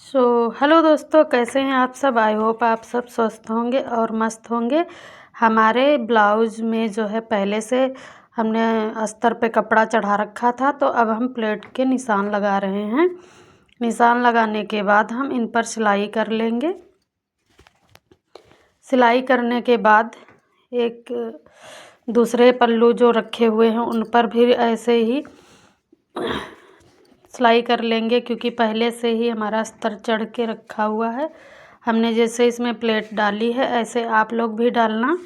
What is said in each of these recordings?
Hello दोस्तों, कैसे हैं आप सब। आई होप आप सब स्वस्थ होंगे और मस्त होंगे। हमारे ब्लाउज में जो है पहले से हमने अस्तर पे कपड़ा चढ़ा रखा था, तो अब हम प्लेट के निशान लगा रहे हैं। निशान लगाने के बाद हम इन पर सिलाई कर लेंगे। सिलाई करने के बाद एक दूसरे पल्लू जो रखे हुए हैं उन पर भी ऐसे ही सिलाई कर लेंगे, क्योंकि पहले से ही हमारा अस्तर चढ़ के रखा हुआ है। हमने जैसे इसमें प्लेट डाली है ऐसे आप लोग भी डालना।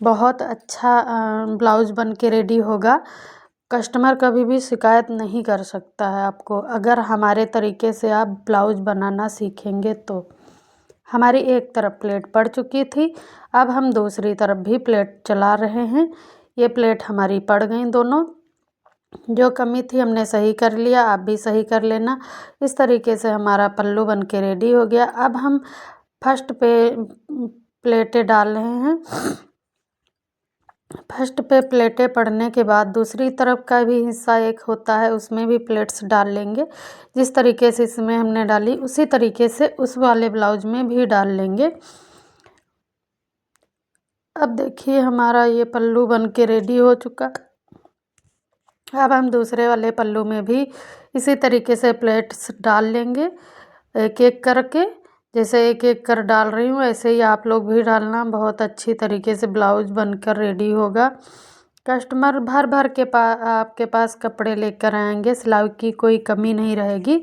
बहुत अच्छा ब्लाउज बन के रेडी होगा। कस्टमर कभी भी शिकायत नहीं कर सकता है आपको, अगर हमारे तरीके से आप ब्लाउज बनाना सीखेंगे तो। हमारी एक तरफ प्लेट पड़ चुकी थी, अब हम दूसरी तरफ भी प्लेट चला रहे हैं। ये प्लेट हमारी पड़ गई दोनों। जो कमी थी हमने सही कर लिया, आप भी सही कर लेना। इस तरीके से हमारा पल्लू बन के रेडी हो गया। अब हम फर्स्ट पे प्लेटें डाल रहे हैं। फर्स्ट पे प्लेटें पड़ने के बाद दूसरी तरफ का भी हिस्सा एक होता है, उसमें भी प्लेट्स डाल लेंगे। जिस तरीके से इसमें हमने डाली उसी तरीके से उस वाले ब्लाउज में भी डाल लेंगे। अब देखिए हमारा ये पल्लू बन के रेडी हो चुका। अब हम दूसरे वाले पल्लू में भी इसी तरीके से प्लेट्स डाल लेंगे, एक एक करके। जैसे एक एक कर डाल रही हूँ ऐसे ही आप लोग भी डालना। बहुत अच्छी तरीके से ब्लाउज बनकर रेडी होगा। कस्टमर भर भर के आपके पास कपड़े लेकर आएंगे, सिलाई की कोई कमी नहीं रहेगी।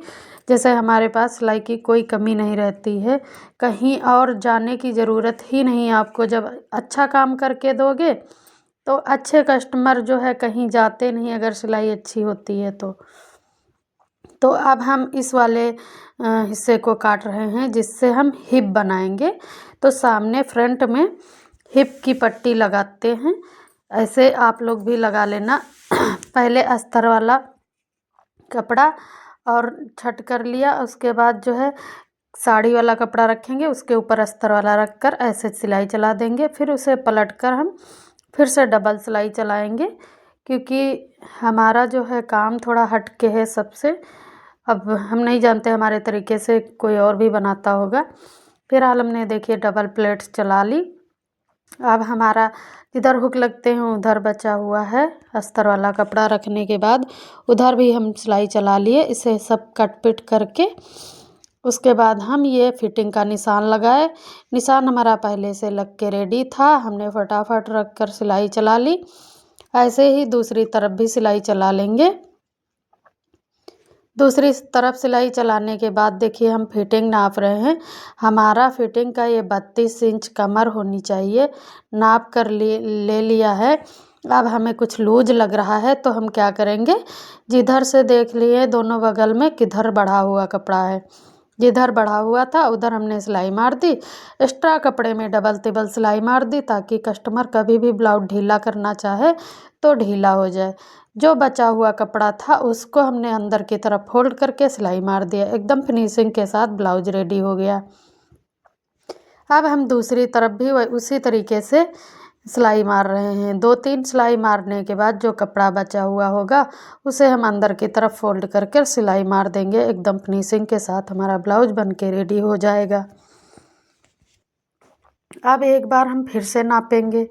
जैसे हमारे पास सिलाई की कोई कमी नहीं रहती है। कहीं और जाने की ज़रूरत ही नहीं आपको। जब अच्छा काम करके दोगे तो अच्छे कस्टमर जो है कहीं जाते नहीं, अगर सिलाई अच्छी होती है तो अब हम इस वाले हिस्से को काट रहे हैं जिससे हम हिप बनाएंगे। तो सामने फ्रंट में हिप की पट्टी लगाते हैं, ऐसे आप लोग भी लगा लेना। पहले अस्तर वाला कपड़ा और छट कर लिया, उसके बाद जो है साड़ी वाला कपड़ा रखेंगे, उसके ऊपर अस्तर वाला रख कर ऐसे सिलाई चला देंगे। फिर उसे पलट कर हम फिर से डबल सिलाई चलाएंगे, क्योंकि हमारा जो है काम थोड़ा हट के है सबसे। अब हम नहीं जानते हमारे तरीके से कोई और भी बनाता होगा। फिलहाल हमने देखिए डबल प्लेट्स चला ली। अब हमारा जिधर हुक लगते हैं उधर बचा हुआ है अस्तर वाला कपड़ा रखने के बाद उधर भी हम सिलाई चला लिए। इसे सब कट पिट करके उसके बाद हम ये फिटिंग का निशान लगाए। निशान हमारा पहले से लग के रेडी था, हमने फटाफट रख कर सिलाई चला ली। ऐसे ही दूसरी तरफ भी सिलाई चला लेंगे। दूसरी तरफ सिलाई चलाने के बाद देखिए हम फिटिंग नाप रहे हैं। हमारा फिटिंग का ये 32 इंच कमर होनी चाहिए, नाप कर ले लिया है। अब हमें कुछ लूज लग रहा है तो हम क्या करेंगे, जिधर से देख लिए दोनों बगल में किधर बढ़ा हुआ कपड़ा है, जिधर बढ़ा हुआ था उधर हमने सिलाई मार दी। एक्स्ट्रा कपड़े में डबल तिबल सिलाई मार दी, ताकि कस्टमर कभी भी ब्लाउज ढीला करना चाहे तो ढीला हो जाए। जो बचा हुआ कपड़ा था उसको हमने अंदर की तरफ फोल्ड करके सिलाई मार दिया। एकदम फिनिशिंग के साथ ब्लाउज रेडी हो गया। अब हम दूसरी तरफ भी उसी तरीके से सिलाई मार रहे हैं। 2-3 सिलाई मारने के बाद जो कपड़ा बचा हुआ होगा उसे हम अंदर की तरफ फोल्ड करके सिलाई मार देंगे। एकदम फिनिशिंग के साथ हमारा ब्लाउज बन के रेडी हो जाएगा। अब एक बार हम फिर से नापेंगे,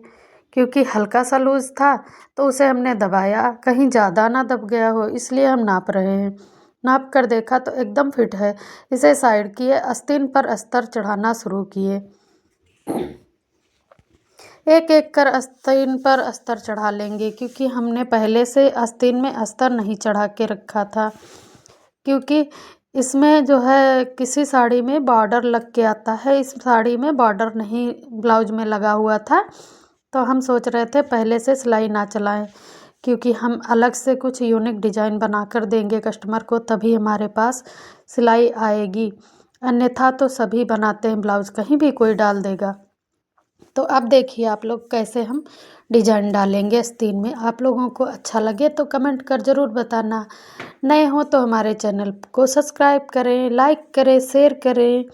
क्योंकि हल्का सा लूज़ था तो उसे हमने दबाया, कहीं ज़्यादा ना दब गया हो, इसलिए हम नाप रहे हैं। नाप कर देखा तो एकदम फिट है। इसे साइड किए, आस्तीन पर अस्तर चढ़ाना शुरू किए। एक एक कर आस्तीन पर अस्तर चढ़ा लेंगे, क्योंकि हमने पहले से आस्तीन में अस्तर नहीं चढ़ा के रखा था। क्योंकि इसमें जो है किसी साड़ी में बॉर्डर लग के आता है, इस साड़ी में बॉर्डर नहीं ब्लाउज में लगा हुआ था, तो हम सोच रहे थे पहले से सिलाई ना चलाएं, क्योंकि हम अलग से कुछ यूनिक डिज़ाइन बना कर देंगे कस्टमर को, तभी हमारे पास सिलाई आएगी। अन्यथा तो सभी बनाते हैं ब्लाउज, कहीं भी कोई डाल देगा। तो अब देखिए आप लोग कैसे हम डिजाइन डालेंगे आस्तीन में। आप लोगों को अच्छा लगे तो कमेंट कर ज़रूर बताना। नए हो तो हमारे चैनल को सब्सक्राइब करें, लाइक करें, शेयर करें।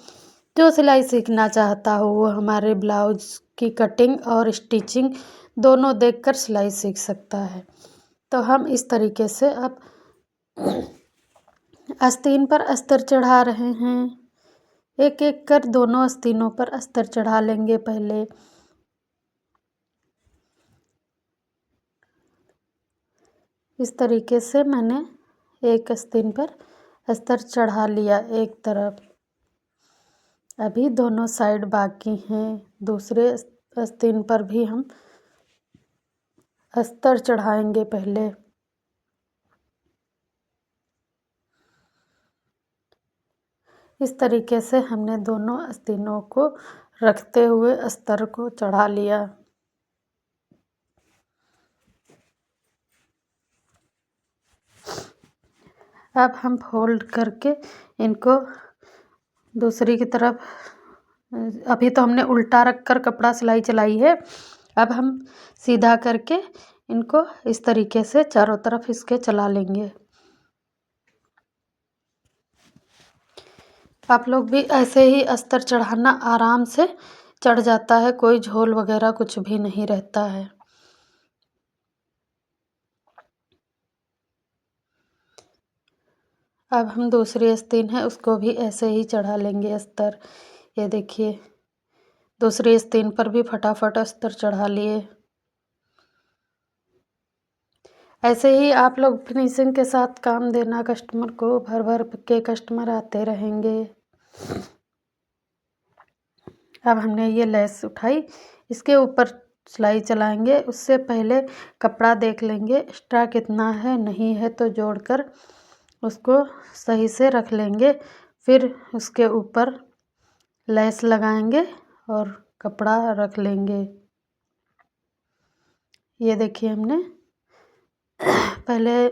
जो सिलाई सीखना चाहता हो वो हमारे ब्लाउज की कटिंग और स्टिचिंग दोनों देखकर सिलाई सीख सकता है। तो हम इस तरीके से अब आस्तीन पर अस्तर चढ़ा रहे हैं। एक एक कर दोनों आस्तीनों पर अस्तर चढ़ा लेंगे पहले। इस तरीके से मैंने एक आस्तीन पर अस्तर चढ़ा लिया एक तरफ। अभी दोनों साइड बाकी हैं। दूसरे आस्तीन पर भी हम अस्तर चढ़ाएंगे पहले। इस तरीके से हमने दोनों आस्तीनों को रखते हुए अस्तर को चढ़ा लिया। अब हम फोल्ड करके इनको दूसरी की तरफ, अभी तो हमने उल्टा रख कर कपड़ा सिलाई चलाई है, अब हम सीधा करके इनको इस तरीके से चारों तरफ इसके चला लेंगे। आप लोग भी ऐसे ही अस्तर चढ़ाना, आराम से चढ़ जाता है, कोई झोल वगैरह कुछ भी नहीं रहता है। अब हम दूसरी आस्तीन है उसको भी ऐसे ही चढ़ा लेंगे अस्तर। ये देखिए दूसरी आस्तीन पर भी फटाफट अस्तर चढ़ा लिए। ऐसे ही आप लोग फिनिशिंग के साथ काम देना कस्टमर को, भर भर के कस्टमर आते रहेंगे। अब हमने ये लेस उठाई, इसके ऊपर सिलाई चलाएंगे। उससे पहले कपड़ा देख लेंगे एक्स्ट्रा कितना है, नहीं है तो जोड़कर उसको सही से रख लेंगे। फिर उसके ऊपर लेस लगाएंगे और कपड़ा रख लेंगे। ये देखिए हमने पहले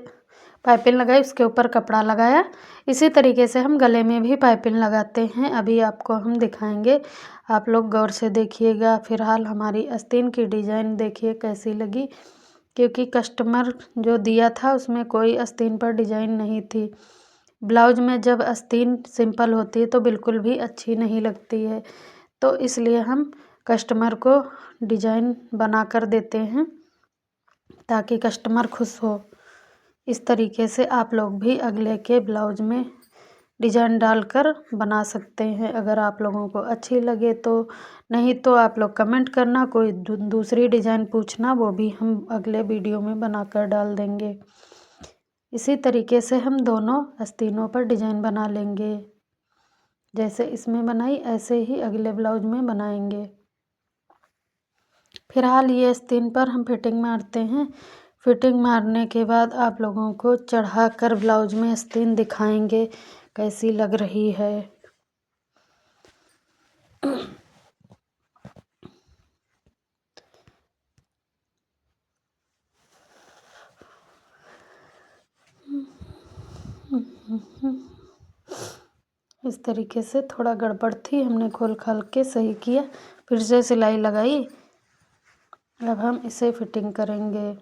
पाइपिंग लगाई, उसके ऊपर कपड़ा लगाया। इसी तरीके से हम गले में भी पाइपिंग लगाते हैं। अभी आपको हम दिखाएंगे, आप लोग गौर से देखिएगा। फिलहाल हमारी आस्तीन की डिज़ाइन देखिए कैसी लगी, क्योंकि कस्टमर जो दिया था उसमें कोई आस्तीन पर डिज़ाइन नहीं थी। ब्लाउज में जब आस्तीन सिंपल होती है तो बिल्कुल भी अच्छी नहीं लगती है, तो इसलिए हम कस्टमर को डिज़ाइन बना कर देते हैं ताकि कस्टमर खुश हो। इस तरीके से आप लोग भी अगले के ब्लाउज में डिज़ाइन डालकर बना सकते हैं। अगर आप लोगों को अच्छी लगे तो, नहीं तो आप लोग कमेंट करना, कोई दूसरी डिज़ाइन पूछना, वो भी हम अगले वीडियो में बनाकर डाल देंगे। इसी तरीके से हम दोनों आस्तीनों पर डिज़ाइन बना लेंगे। जैसे इसमें बनाई ऐसे ही अगले ब्लाउज में बनाएंगे। फिलहाल ये आस्तीन पर हम फिटिंग मारते हैं। फिटिंग मारने के बाद आप लोगों को चढ़ा कर ब्लाउज में आस्तीन दिखाएंगे कैसी लग रही है। इस तरीके से थोड़ा गड़बड़ थी, हमने खोल खाल के सही किया, फिर से सिलाई लगाई। अब हम इसे फिटिंग करेंगे।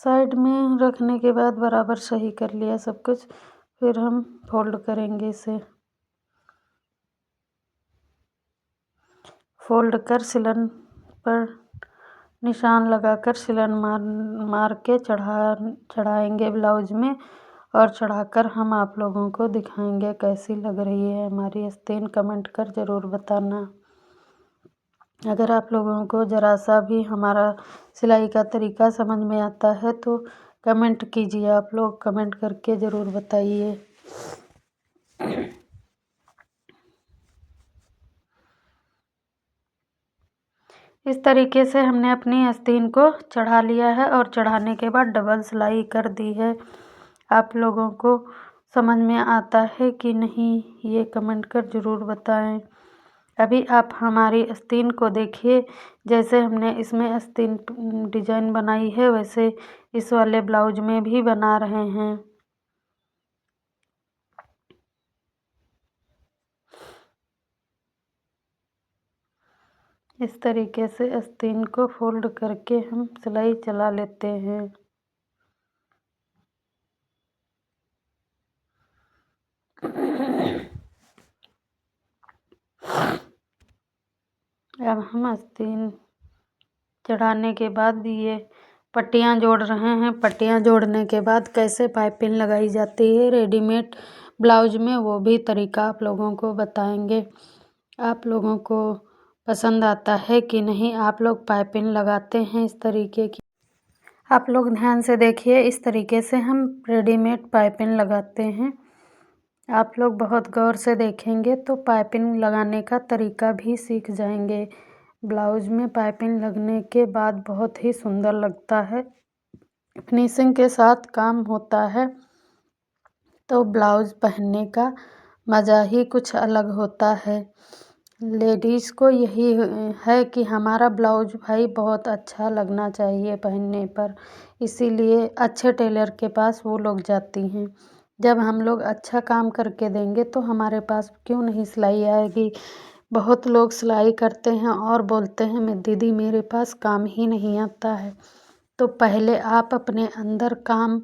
साइड में रखने के बाद बराबर सही कर लिया सब कुछ, फिर हम फोल्ड करेंगे इसे। फोल्ड कर सिलन पर निशान लगाकर सिलन मार के चढ़ाएंगे ब्लाउज में, और चढ़ाकर हम आप लोगों को दिखाएंगे कैसी लग रही है हमारी आस्तीन। कमेंट कर ज़रूर बताना। अगर आप लोगों को ज़रा सा भी हमारा सिलाई का तरीका समझ में आता है तो कमेंट कीजिए, आप लोग कमेंट करके ज़रूर बताइए। इस तरीके से हमने अपनी आस्तीन को चढ़ा लिया है और चढ़ाने के बाद डबल सिलाई कर दी है। आप लोगों को समझ में आता है कि नहीं, ये कमेंट कर ज़रूर बताएं। अभी आप हमारी आस्तीन को देखिए, जैसे हमने इसमें आस्तीन डिज़ाइन बनाई है वैसे इस वाले ब्लाउज में भी बना रहे हैं। इस तरीके से आस्तीन को फोल्ड करके हम सिलाई चला लेते हैं। अब हम आस्तीन चढ़ाने के बाद ये पट्टियाँ जोड़ रहे हैं। पट्टियाँ जोड़ने के बाद कैसे पाइपिंग लगाई जाती है रेडीमेड ब्लाउज में, वो भी तरीका आप लोगों को बताएंगे। आप लोगों को पसंद आता है कि नहीं, आप लोग पाइपिंग लगाते हैं इस तरीके की? आप लोग ध्यान से देखिए, इस तरीके से हम रेडीमेड पाइपिंग लगाते हैं। आप लोग बहुत गौर से देखेंगे तो पाइपिंग लगाने का तरीका भी सीख जाएंगे। ब्लाउज में पाइपिंग लगने के बाद बहुत ही सुंदर लगता है, फिनिशिंग के साथ काम होता है, तो ब्लाउज पहनने का मज़ा ही कुछ अलग होता है। लेडीज़ को यही है कि हमारा ब्लाउज भाई बहुत अच्छा लगना चाहिए पहनने पर, इसीलिए अच्छे टेलर के पास वो लोग जाती हैं। जब हम लोग अच्छा काम करके देंगे तो हमारे पास क्यों नहीं सिलाई आएगी। बहुत लोग सिलाई करते हैं और बोलते हैं मैं दीदी मेरे पास काम ही नहीं आता है। तो पहले आप अपने अंदर काम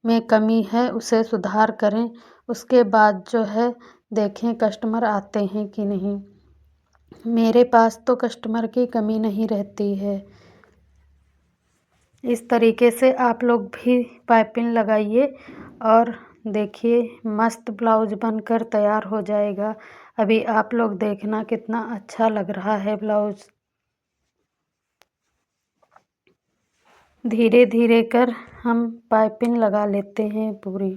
में कमी है उसे सुधार करें, उसके बाद जो है देखें कस्टमर आते हैं कि नहीं। मेरे पास तो कस्टमर की कमी नहीं रहती है। इस तरीके से आप लोग भी पाइपिंग लगाइए और देखिए मस्त ब्लाउज बनकर तैयार हो जाएगा। अभी आप लोग देखना कितना अच्छा लग रहा है ब्लाउज। धीरे धीरे कर हम पाइपिंग लगा लेते हैं पूरी।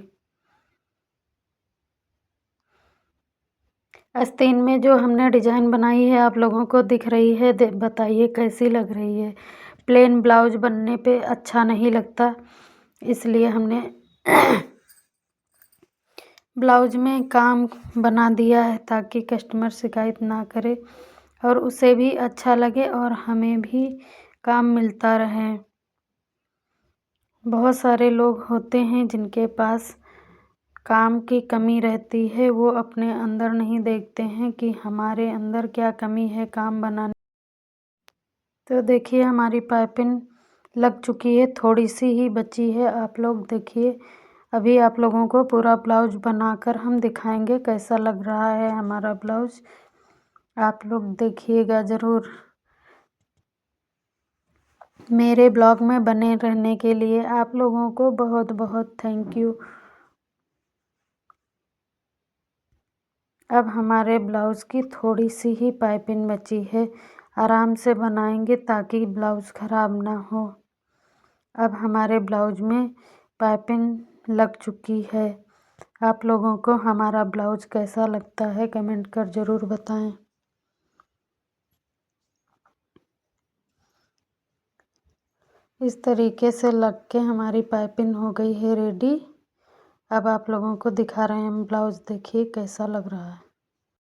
आस्तीन में जो हमने डिज़ाइन बनाई है आप लोगों को दिख रही है, बताइए कैसी लग रही है। प्लेन ब्लाउज बनने पे अच्छा नहीं लगता, इसलिए हमने ब्लाउज में काम बना दिया है ताकि कस्टमर शिकायत ना करे और उसे भी अच्छा लगे और हमें भी काम मिलता रहे। बहुत सारे लोग होते हैं जिनके पास काम की कमी रहती है, वो अपने अंदर नहीं देखते हैं कि हमारे अंदर क्या कमी है काम बनाने। तो देखिए हमारी पाइपिंग लग चुकी है, थोड़ी सी ही बची है। आप लोग देखिए, अभी आप लोगों को पूरा ब्लाउज बनाकर हम दिखाएंगे कैसा लग रहा है हमारा ब्लाउज। आप लोग देखिएगा ज़रूर। मेरे ब्लॉग में बने रहने के लिए आप लोगों को बहुत बहुत थैंक यू। अब हमारे ब्लाउज़ की थोड़ी सी ही पाइपिंग बची है, आराम से बनाएंगे ताकि ब्लाउज़ ख़राब ना हो। अब हमारे ब्लाउज में पाइपिंग लग चुकी है। आप लोगों को हमारा ब्लाउज कैसा लगता है कमेंट कर ज़रूर बताएं। इस तरीके से लग के हमारी पाइपिंग हो गई है रेडी। अब आप लोगों को दिखा रहे हैं हम ब्लाउज, देखिए कैसा लग रहा है।